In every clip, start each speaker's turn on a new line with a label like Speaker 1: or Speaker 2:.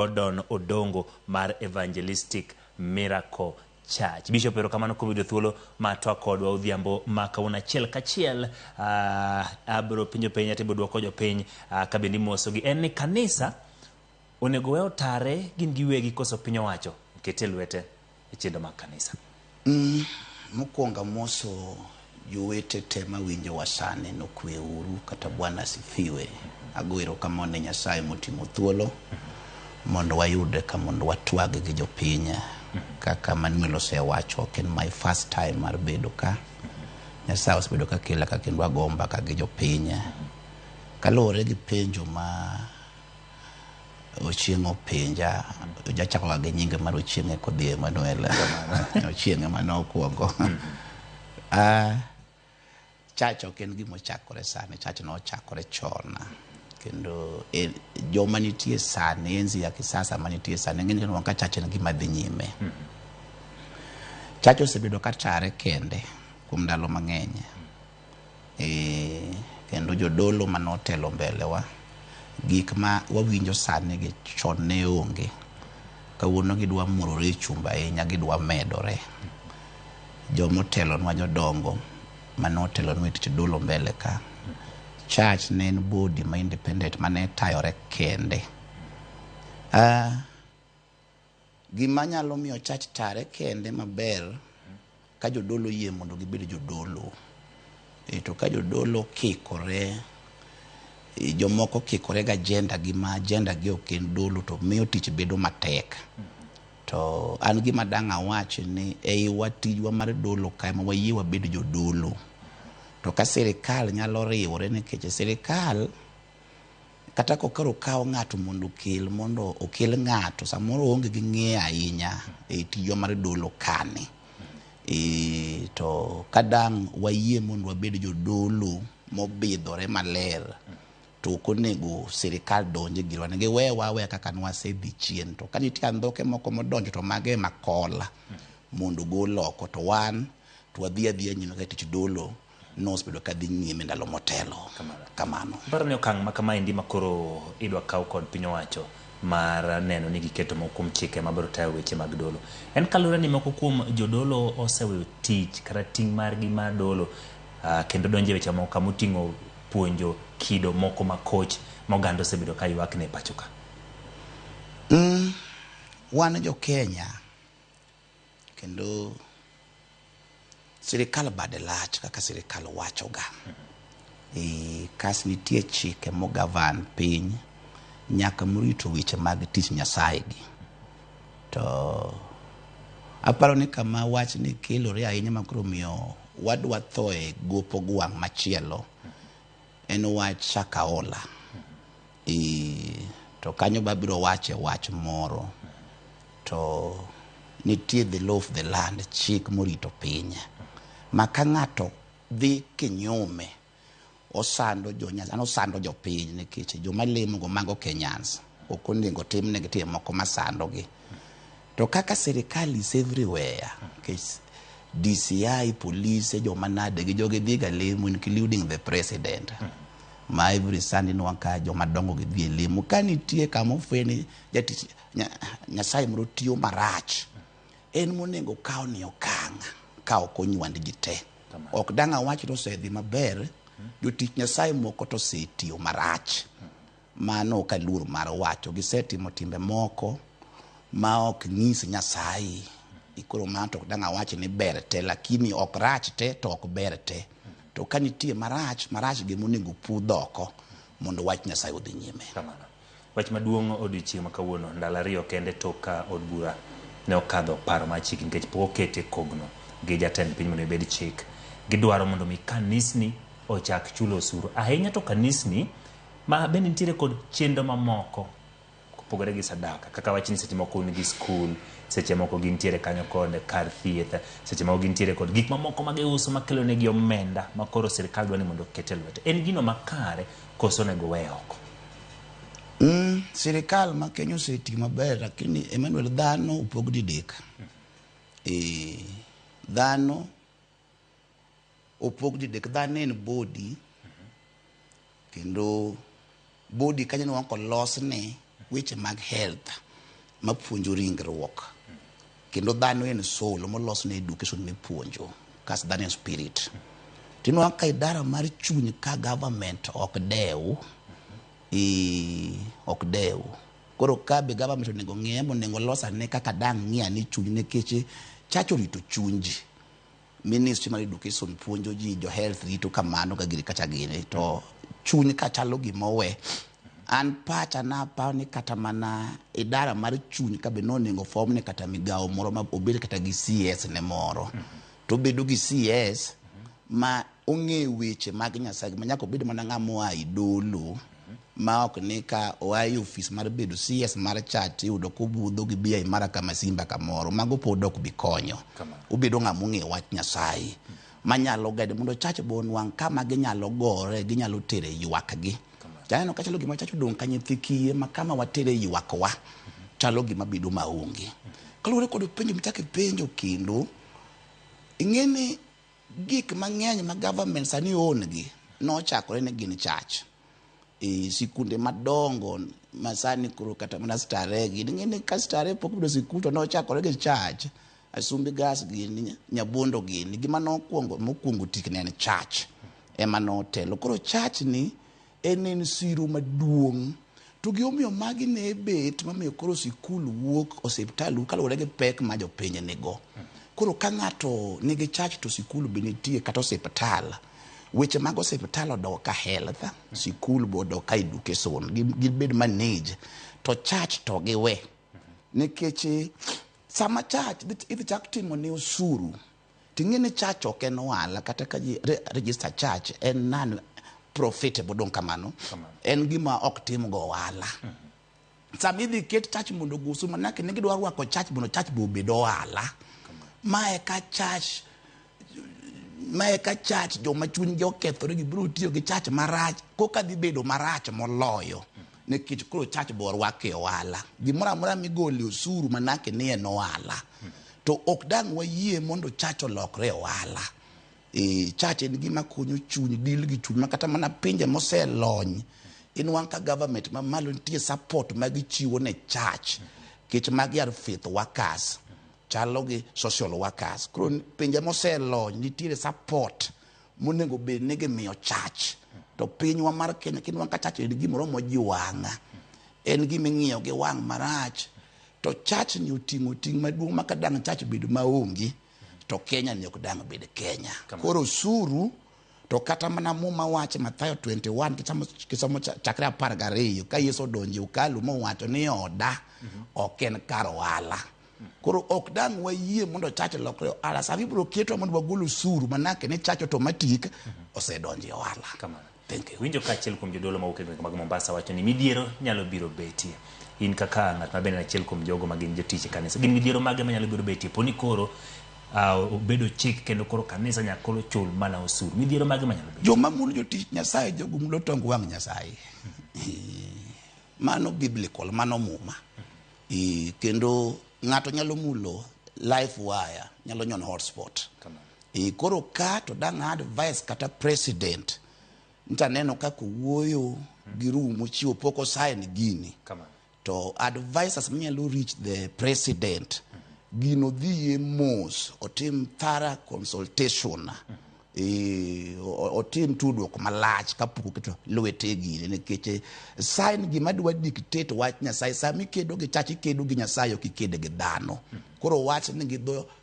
Speaker 1: Gordon Odongo mar Evangelistic Miracle Church. Bishop erokamano kuom yudo thuolo ma twak kodwa odhiambo ma kawuono achiel kachiel. Abro pinjo piny atibo duoko jopiny ka bende imosogi. En ni kanisa onego we otare gin giwegi koso piny owacho kete lwete e chendo mag kanisa.
Speaker 2: Mokwongo moso jowete te mawinjo wasane nokwe uru kata Bwana sifiwe. Ago erokamano ne Nyasaye motimo thuolo mondo wayude ka mondo watwag gi jopiny. Kaka Manuel osewacho ok en my first time mar bedo ka. Nyasaye osebedo ka kila ka kendo agomba ka gi jopiny. Kaluwore gi penjo ma Ochieng' openja, jachako gi nyinge mar Ochieng' kodhi Emmanuel. Ochieng' manokwongo. Church ok en gima ochakore sani, church no ochakore chon. Kendo joma nitie sani, enzi ya kisasa manitie sani, ng'eni kendo ka church en gima dhi nyime. Church osebedo ka tare kende kuom ndalo mang'eny. Kendo jodolo manotelo mbele wa. Gik ma wawinjo sani gi chon ne onge. Kawuono gidwa murore chumba ahinya, gidwa medore. Jomotelonwa jodongo manotelonwa tich dolo mbele ka. Church ne en body ma independent mane tayore kende. Gima nyalo miyo church tare kende maber ka jodolo yie mondo gibed jodolo. To ka jodolo kikore, jomoko kikore ga agenda gi ok en dolo to miyo tich bedo matek. To an gima dang' awach ni ei watijwa mar dolo ka ma wayie wabed jodolo. To ka sirikal nyalo riwore nikech sirikal kata kokaro kawo ng'ato mondo okel ng'ato samoro onge gi ng'eyo ahinya e tijwa mar dolo kani. To kadang' wayie mondo wabed jodolo mobidhore maler. To konego sirikal donje girwa negi wewa kaka nwasedhi chien. To kanitie andhoke moko modonjo to mage makola mondo gol oko to wan to wadhi adhiya nyime ka tich dolo nos bedo ka dhi nyime ndalo motelo. Kamano.
Speaker 1: Paro ni okang' ma kama endi makoro idwa kaw kod piny owacho mar neno ni giketo moko kuom chike mabiro tayo weche mag dolo. En kalure ni moko kuom jodolo oseweyo tich kata ting' margi mar dolo kendo donje weche moko kamoting'o puonjo kido moko makoch moganda osebedo ka ywak ne pacho ka.
Speaker 2: Wan jo Kenya kendo sirikal bade lach kaka sirikal wacho ga. Kas nitie chike mogavan piny nyaka murito weche mag tich Nyasaye gi. To aparo ni kama wach ni kelore ahinya makoro miyo wadwa thoe gopo gwang' machielo en wach Shakahola. To kanyo babiro wache wach moro. To nitie the law of the land, chik morito piny. Maka ng'ato dhi kinyume osando jonyasan, osando jopiny nikech joma lemo go mago Kenyans. Ok onego timne gi moko masando gi. To kaka sirikal is everywhere. DCI, police, joma nade gi jogi dhi ga lemo including the president. Ma every Sunday no ka joma dongo gi dhi lemo. Ka nitie kama ofweni jatich Nyasaye moro tiyo marach. En monego kaw ni okang' ka ok onywand ji te. Ok dang' awach to osedhi maber. Jotich Nyasaye moko to osetiyo marach. Mano ok aluor mar wacho. Gisetimo timbe moko ma ok nyis Nyasaye. Ikoro mano to ok dang' awach ni ber te, lakini ok rach te to ok ber te. To ka nitie marach gi monego pudh oko mondo wach Nyasaye odhi nyime.
Speaker 1: Kamano. Wach maduong' odiochieng' ma kawuono ndalo ariyo kende tok ka od bura ne okadho paro mar chik nikech pok okete kogno gi jatend piny mondo obed chik. Gidwaro mondo mi kanisni ochak chulo osuru. Ahinya to kanisni ma bende nitiere kod chendo mamoko kopogore gi sadaka. Kaka wach ni seche moko nigi skul, seche moko gintiere kanyo kod kar thieth, seche moko gintiere kod gik mamoko ma giuso makelo negi omenda makoro sirikal dwani mondo okete lwete. En gino makare koso nego we oko.
Speaker 2: Sirikal ma Kenya oseti maber lakini Emmanuel dhano upog didek. Dhano opog didek. Dhano en body kendo body kanyo no kolosne weche mag health mapuonjo ringruok kendo dhano en soul molos ne education mipuonjo kas dhano en spirit tinwa ka idara mar chuny ka government ok dew koro ka be government onego ng'e monego los ane kaka dang' ng'ia ni chuny nikech church orito chunji ministry mar education puonjo ji jo health rito kamano ka giri kacha gini to chuny ka chalo gimowe an pacha na pa ni kata mana idara mar chuny ka be nonego form ne kata migawo moro ma obed kata gi CS ne moro to bedo gi CS ma ong'e weche mag Nyasaye ma nyaka obed mana ng'amo ai dolo ma ok ni ka oai office mar bedo CS mar chat yudo kubudho gi BI mara kama simba kamoro mago pod ok bi konyo obedo ng'amo ng'e wach Nyasaye manyalo gade mondo chach bonwang kama ginyalo gore ginyalo tere ywak gi chano ka chalo gima chacho dong ka nyithi kiye ma kama watere ywakwa chalo gima bedo maonge kalure kod penjo mchake penjo kendo ing'eni gik mang'eny ma government sani ongi nochakore ne gin church sikunde madongo masani kuro kata mana stare gini ngene ka stare pok bido sikunto nochakore gi church asumbi gas gini nyabondo gini gima mokwongo tikne en church ema no telo koro church ni en siro maduong' to giomiyo magi ne bet mamiyo koro sikul wuok osiptal kaluwore gi pek ma jopiny nigo koro ka ng'ato nigi church to sikul be nitie kata osiptal weche mag osiptal odok ka health sikul bo odok ka education gibed manage to church to giwe nikech sama church idhi chak timo ne osuru ting'eni church ok en ohala kata ka ji register church en non profitable don kamano en gima ok tim go ohala sama idhi ket church mondo gusu manake ne gidwa rwako church mondo church bo bed ohala mae ka church joma chuny gi okethore gibiro tiyo gi church marach koka dhi bedo marach moloyo nikech koro church bo rwake ohala gimoro amora migole osuru manake ni en ohala to ok dang' wayie mondo church olokre ohala church en gima konyo chuny dil gi chuny makata mana pinje moselony inwang' ka government ma malo nitie support ma gichiwo ne church kech mag yar faith workers chalo gi social workers koro pinje moselony nitiere support monego bed ni gimiyo church to pinywa mar Kenya kinwang' ka church en gimoro mojiwang'a en giming'iyo gi wang' marach to church ni oting'o ting' maduong' ma kadang' church bedo maonge to Kenya ni ok dang' bed Kenya koro suru to kata mana muma wache Mathayo 21 kisomo chakre 12 ka Yesu donjo ukalu mowacho ni oda ok en kar ohala koro ok dang' wayie mondo church lokre ohala sa ibiro keto mondo wagol usuru manake ni church automatic osedonjo ohala
Speaker 1: thank you winjo ka achiel kuom jodolo mawuok e gwenge mag Mombasa wacho ni midhiero nyalo biro betie in kaka ng'at ma bende achiel kuom jogo ma gin jotich e kanisa gin midhiero mage manyalo biro betie poni koro obedo chik kendo koro kanisa nyakolo chul mana osuru midhiero mage manyalo betie
Speaker 2: joma mulo jotich Nyasaye jogo mulo tong wang' Nyasaye mano biblical mano muma kendo ng'ato nyalo mulo life wire nyalo nyono hotspot koro ka to dang' advice kata president ntaneno kako wuoyo gi rumo chiwo poko sign gini to advisors manyalo reach the president gino dhiye mos otim thorough consultation otim tudruok malach kapok oketo lwete gini nikech sign gima dwa dictate wach Nyasaye sami kedo gi church ikedo gi Nyasaye ok ikede gi dhano koro wach ni gi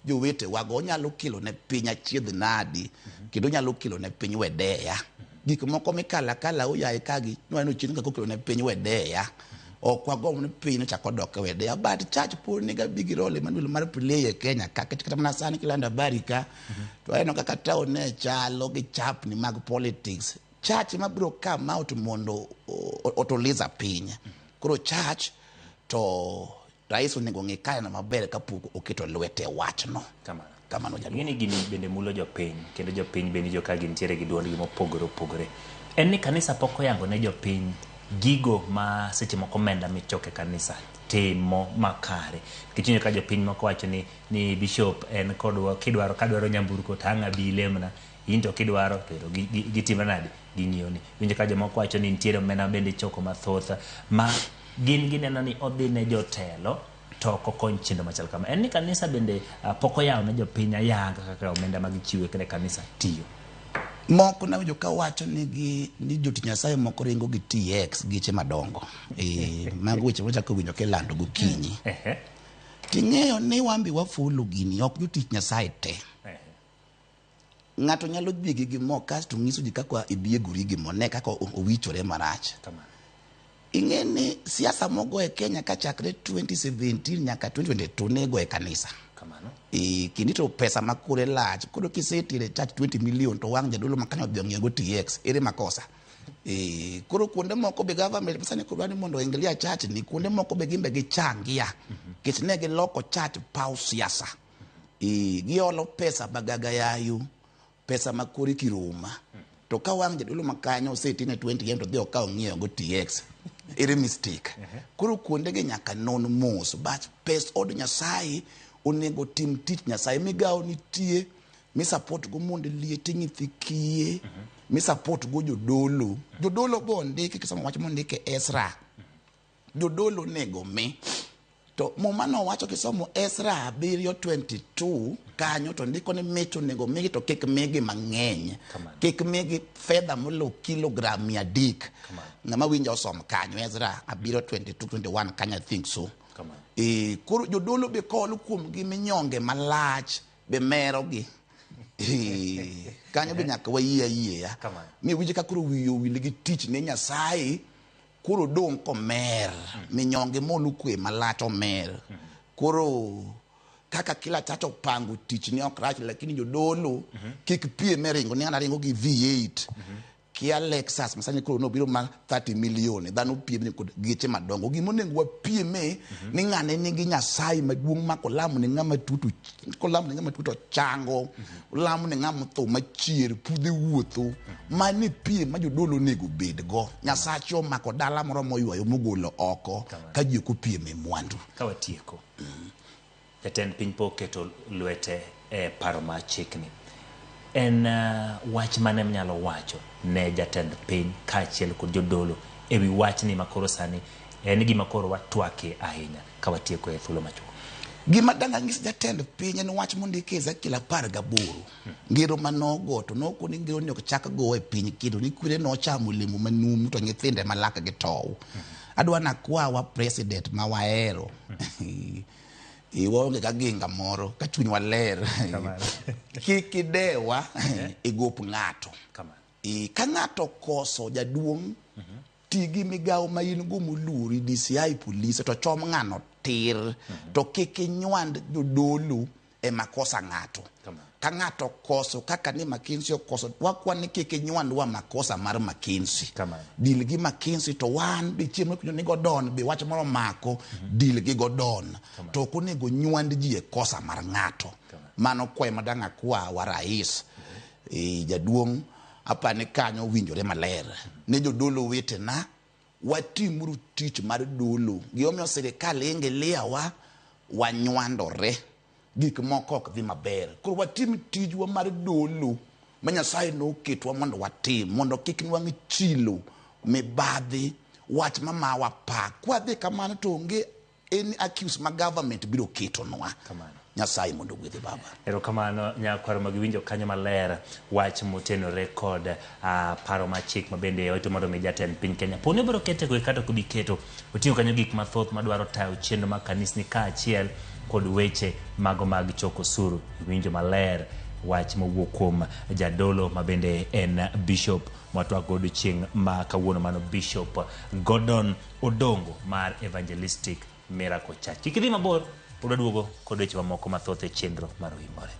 Speaker 2: jowete wago nyalo kelo ne piny achiedh nadi kendo nyalo kelo ne piny wedeya gik moko mikala kala oyaye kagi nwano chini kako kelo ne piny wedeya ok wagombo ni piny chako dok wedeya but church pur niga big role manuel mar play e Kenya kata mana sani kilanda barika to ayino kaka town ne chalo gi chapni mag politics church mabiro come out mondo otoliza piny koro church to rais onego ng'e kae na maber kapok oketo lwete wachno kamano jalo
Speaker 1: ng'eni gini bende mulo jopiny kendo jopiny bende joka gintiere gi duondgi mopogore opogore en ni kanisa pok oyango ne jopiny gigo ma seche moko omenda michoke kanisa timo makare kichunyo ka jopiny moko wacho ni bishop en kodwa kadwaro nyamburko tanga bilemna into kidwaro to gitimo nade ging'ioni winjo ka jomoko wacho ni nitiere omenda bende choko mathoth ma gineno ni odhi ne jotelo to ok okony chendo machal kama. En ni kanisa bende pok oyawo ne jopiny ayanga kaka omenda magichiwo ne kanisa tiyo.
Speaker 2: Moko na winjo ka wacho ni jotich Nyasaye moko ringo gi TX giche madongo. Mago weche wachako winjo kelando gokinyi. Ting'eyo ni wambi wafulo gini ok jotich Nyasaye te. Ng'ato nyalo dhi gi gimo kasto ng'iso ji kaka ibiegori gimo ne kaka owichore marach. Ing'e ni siasa mogo e Kenya kachakre 2017 nyaka 2022 nego e kanisa. Kinito pesa makure lach koro kisetire church 20 million to wang jadolo makanyo odhi ong'iewo TX ere makosa. Koro kuonde moko be government pesa ne kudwani mondo ingilia church ni kuonde moko be gimbe gichangia kech ne giloko church paw siasa. Giolo pesa bagaga yayu pesa makuri kiruma to ka wang jadolo makanyo osetine 20 yen to dhi okawo ng'iewo TX ere mistake. Koro kuonde ge nyaka non mos but pes od Nyasaye onego tim tich Nyasaye migawo nitie mi support go monde liete nyithi kiye mi support go jodolo bo ndike kisama wach mondike Ezra jodolo nego mi to momano wacho kisomo Ezra 7:22 kanyo to ndiko ni mecho nego mi to kik migi mang'eny kik migi fedha molo kilogram 300 ng'ama winjo osom kanyo Ezra 7:22-21 kanyo I think so. Koro jodolo be kolo kuom gi minyonge malach be mero gi kanyo be nyaka wayie ya mi winje ka koro wiyo wili gi tich ne Nyasaye koro dong komer minyonge molu kwe malach omer koro kaka kila chacho pangu tich ni okrach lakini jodolo kik pie meringo ni ana ringo gi V8 kia Lexus masani koro no biro ma 30 million dhano pie ni kod geche madongo gimonengo wapie me ni ng'ane nigi Nyasaye maduong' makolamu ni ng'ama tutu kolamu ni ng'ama tuto chango lamu ni ng'ama tho machier pudhe wuotho mani pie ma jodolo nego bedgo Nyasacho mako dala moro moywayo mogolo oko ka ji ko pie me mwandu
Speaker 1: ka watieko. Jatend piny poketo lwete paro ma chikni en wach mane mnyalo wacho ne jatend piny kaachiel kod jodolo ewi wach ni makoro sani en gima koro watwake ahinya ka watieko e thuolo machuok.
Speaker 2: Gima danga ng'is jatend piny en wach mondike Ezekiel 18 ngero manogo to noko ni ngero ni ok chak go e piny kido ni kwire no chamo lemo manum to nyithinde malaka gi tow. Adwa na kwawa president mawaero iwonge kaginga moro ka chuny waler kikidewa igop ng'ato ka ng'ato koso jaduong' tigi migawo ma in go muluri DCI police to chom ng'ano tir to kikinywand jodolo e makosa ng'ato ka ng'ato koso kaka ni McKinsey okoso wakwan ni kikinywand wa makosa mar McKinsey dil gi McKinsey to wan be chiemo kunyo ni godon be wach moro mako dil gi godon to kunego nywand ji e kosa mar ng'ato mano kwe madanga kwa wa rais jaduong' apane kanyo winjore maler ne jodolo wetena watimuru tich mar dolo giomiyo sirikal ingiliawa wanywandore gik moko ok dhi maber koro watim tijwa mar dolo ma Nyasaye noketwa mondo watim mondo kik nwang' chilo mibadhi wach mamawa pa kwa dhi kamano to onge any accuse ma government biro ketonwa Nyasaye mondo gwedhi baba.
Speaker 1: Erokamano nyakwaro magiwinjo kanyo maler wach motenore kod paro ma chik mabende oito mondo mi jatend piny Kenya pone biro kete ko kata kudi keto oting'o kanyo gik mathoth madwaro tayo chenro ma kanisni kaachiel kod weche mago mag choko suru. Winjo maler wach mowuok kuom jadolo mabende en bishop mwatwak godo chieng' ma kawuono mano Bishop Gordon Odongo mar Evangelistic Miracle Church. Kikidhi mabor pod waduogo kod weche mamoko mathoth e chenro mar Oimore.